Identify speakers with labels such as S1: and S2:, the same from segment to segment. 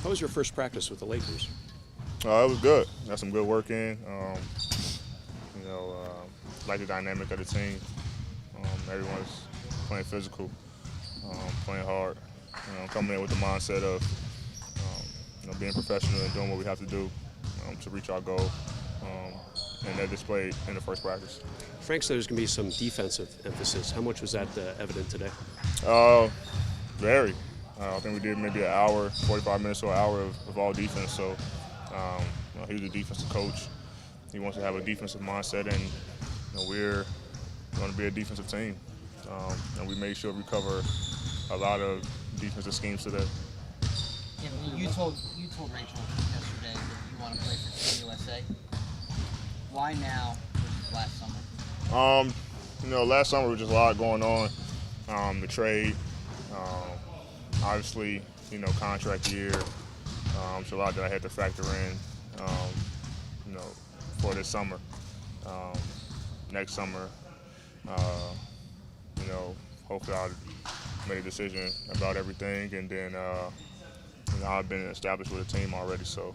S1: How was your first practice with the Lakers?
S2: It was good. Got some good work in. You know, like the dynamic of the team. Everyone's playing physical, playing hard. Coming in with the mindset of being professional and doing what we have to do to reach our goal. Um, and that displayed in the first practice.
S1: Frank said there's going to be some defensive emphasis. How much was that evident today?
S2: Uh, Very. I think we did maybe an hour, 45 minutes or an hour of all defense. So he's a defensive coach. He wants to have a defensive mindset, and we're going to be a defensive team. And we made sure we cover a lot of defensive schemes today.
S3: Yeah, you told Rachel yesterday that you want to play for Team USA. Why now versus last summer?
S2: Last summer was just a lot going on. The trade, obviously, contract year. So a lot that I had to factor in, for this summer. Next summer, hopefully I'll make a decision about everything, and then I've been established with a team already, so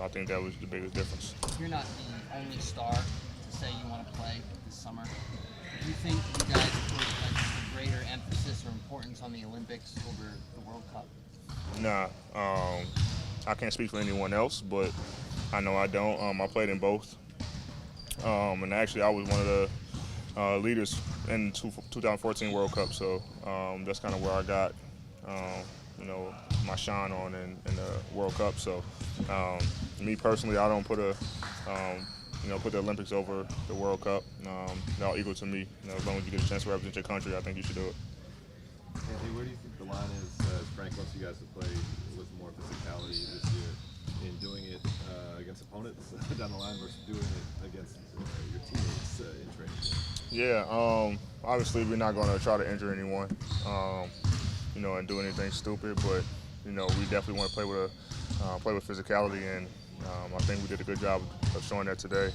S2: I think that was the biggest difference.
S3: You're not the only star to say you want to play this summer. Do you think you guys put a greater emphasis or importance on the Olympics over the World Cup?
S2: Nah, I can't speak for anyone else, but I know I don't. I played in both, and actually I was one of the leaders in the 2014 World Cup, so that's kind of where I got, my shine on in the World Cup. So, me personally, I don't put put the Olympics over the World Cup. They're all equal to me. As long as you get a chance to represent your country, I think you should do it.
S4: Anthony, where do you think the line is, as Frank wants you guys to play with more physicality this year in doing it against opponents down the line versus doing it against your teammates in training?
S2: Yeah, obviously we're not going to try to injure anyone, and do anything stupid, but we definitely want to play with physicality, and I think we did a good job of showing that today.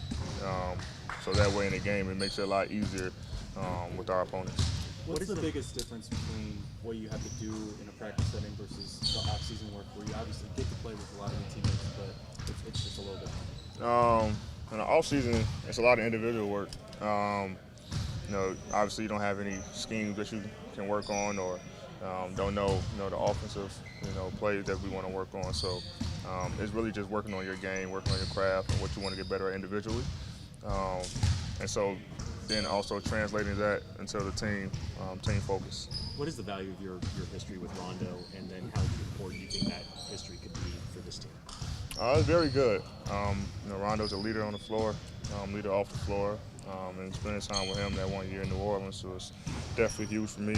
S2: So that way in the game, it makes it a lot easier with our opponents.
S5: What's the biggest difference between what you have to do in a practice setting versus the off-season work, where you obviously get to play with a lot of your teammates, but it's just a little different?
S2: In the off-season, it's a lot of individual work. Obviously you don't have any schemes that you can work on, or don't know, the offensive, plays that we want to work on. So it's really just working on your game, working on your craft, and what you want to get better at individually. And so then also translating that into the team focus.
S5: What is the value of your history with Rondo, and then how important do you think that history could be for this team?
S2: It's very good. Rondo's a leader on the floor, leader off the floor, and spending time with him that 1 year in New Orleans was definitely huge for me.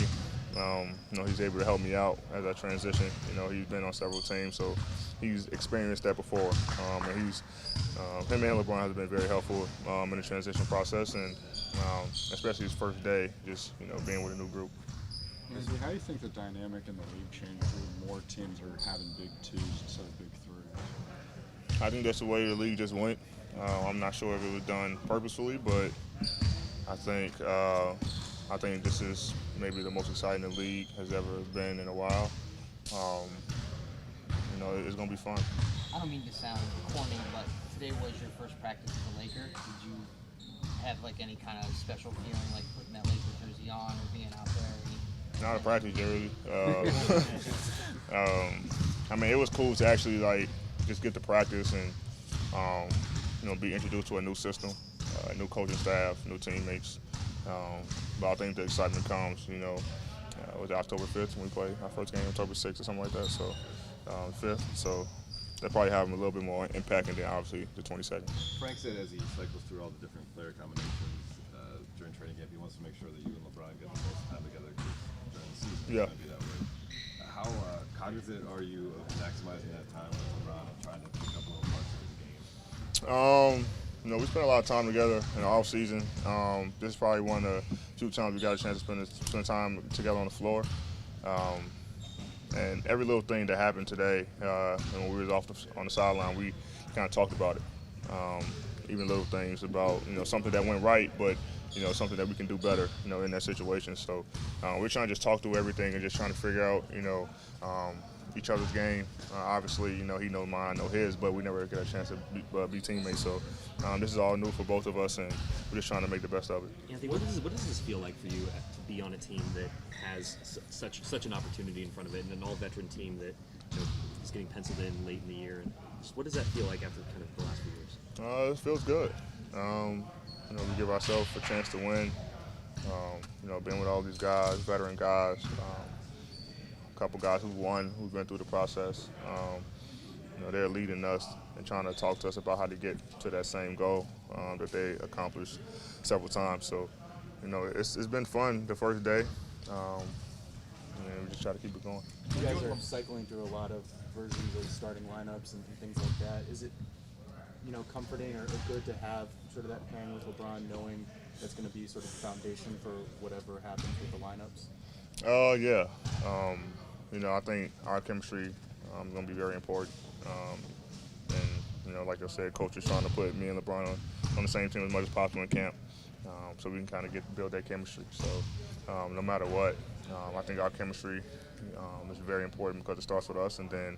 S2: He's able to help me out as I transition. He's been on several teams, so he's experienced that before. And him and LeBron has been very helpful in the transition process, and especially his first day, just being with a new group.
S6: Anthony, how do you think the dynamic in the league changed where more teams are having big twos instead of big threes?
S2: I think that's the way the league just went. I'm not sure if it was done purposefully, but I think this is maybe the most exciting the league has ever been in a while. It's going to be fun.
S3: I don't mean to sound corny, but today was your first practice with the Lakers. Did you have any kind of special feeling, like putting that Lakers jersey on or being out there?
S2: Not a practice jersey. It was cool to actually just get to practice and be introduced to a new system, new coaching staff, new teammates. But I think the excitement comes, it was October 5th when we played our first game, October 6th or something like that, so 5th. So that probably have a little bit more impact than obviously the 22nd.
S4: Frank said as he cycles through all the different player combinations during training camp, he wants to make sure that you and LeBron get the most time together during the season.
S2: Yeah.
S4: It's going to be that way. How cognizant are you of maximizing that time with LeBron and trying to pick up little parts of his game?
S2: We spent a lot of time together in the off season. This is probably one of the few times we got a chance to spend time together on the floor. And every little thing that happened today, when we was on the sideline, we kind of talked about it. Even little things about something that went right, but something that we can do better, in that situation. So we're trying to just talk through everything and just trying to figure out, each other's game. Obviously, he knows mine, I know his, but we never get a chance to be teammates. So this is all new for both of us, and we're just trying to make the best of it.
S7: Anthony, what does this feel like for you to be on a team that has such an opportunity in front of it, and an all-veteran team that is getting penciled in late in the year? And what does that feel like after kind of the last few years?
S2: It feels good. We give ourselves a chance to win. Being with all these guys, veteran guys, a couple guys who've been through the process. They're leading us and trying to talk to us about how to get to that same goal that they accomplished several times. So, it's been fun the first day. We just try to keep it going.
S5: You guys are cycling through a lot of versions of starting lineups and things like that. Is it, comforting or good to have sort of that pairing with LeBron, knowing that's going to be sort of the foundation for whatever happens with the lineups?
S2: Yeah. I think our chemistry is going to be very important. Like I said, Coach is trying to put me and LeBron on the same team as much as possible in camp, so we can kind of build that chemistry. So no matter what, I think our chemistry is very important because it starts with us, and then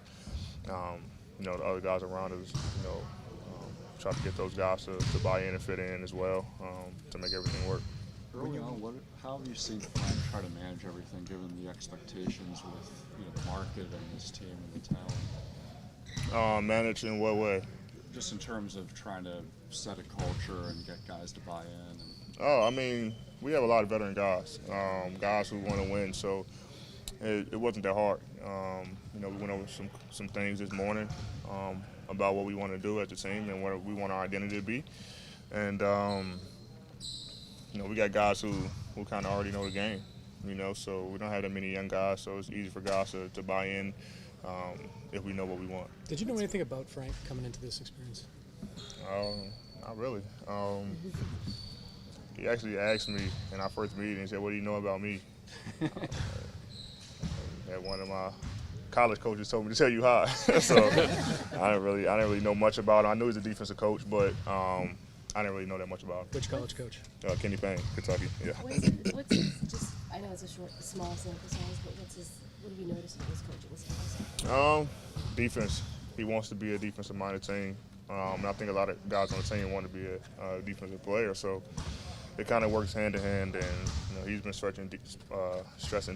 S2: the other guys around us, try to get those guys to buy in and fit in as well, to make everything work.
S6: Early on, how have you seen Frank try to manage everything, given the expectations with the market and his team and the talent?
S2: Manage in what way?
S6: Just in terms of trying to set a culture and get guys to buy in.
S2: We have a lot of veteran guys, guys who want to win, so it wasn't that hard. We went over some things this morning about what we want to do as a team and what we want our identity to be. And, we got guys who kind of already know the game, so we don't have that many young guys, so it's easy for guys to buy in if we know what we want.
S8: Did you know anything about Frank coming into this experience?
S2: Not really. He actually asked me in our first meeting, he said, "What do you know about me?" And one of my college coaches told me to tell you hi. So I didn't really know much about him. I knew he was a defensive coach, but I didn't really know that much about him.
S8: Which college coach?
S2: Kenny Payne, Kentucky. Yeah.
S9: What's his, just, I know it's a small sample size, but what have you noticed about his coaching style?
S2: Defense. He wants to be a defensive-minded team. And I think a lot of guys on the team want to be a defensive player. So it kind of works hand in hand, and he's been stressing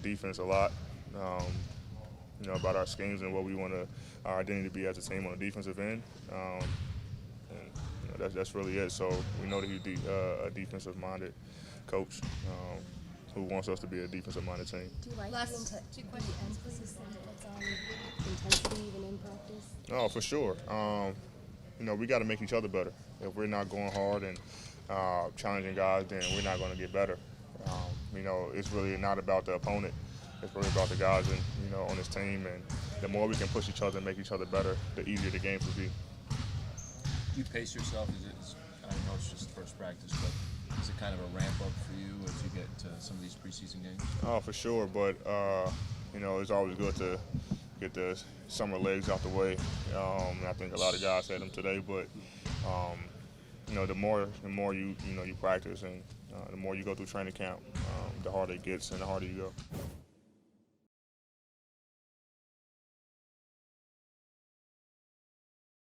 S2: defense a lot. About our schemes and what we want our identity to be as a team on the defensive end. That's really it. So we know that he's a defensive-minded coach who wants us to be a defensive-minded team.
S9: Do you like the emphasis that's on intensity even in practice?
S2: Oh, for sure. We got to make each other better. If we're not going hard and challenging guys, then we're not going to get better. It's really not about the opponent. It's really about the guys on this team, and the more we can push each other and make each other better, the easier the games will be.
S10: Do you pace yourself? I know it's just first practice, but is it kind of a ramp up for you as you get to some of these preseason games?
S2: Oh, for sure, but it's always good to get the summer legs out the way. And I think a lot of guys had them today, but the more you practice and the more you go through training camp, the harder it gets and the harder you go.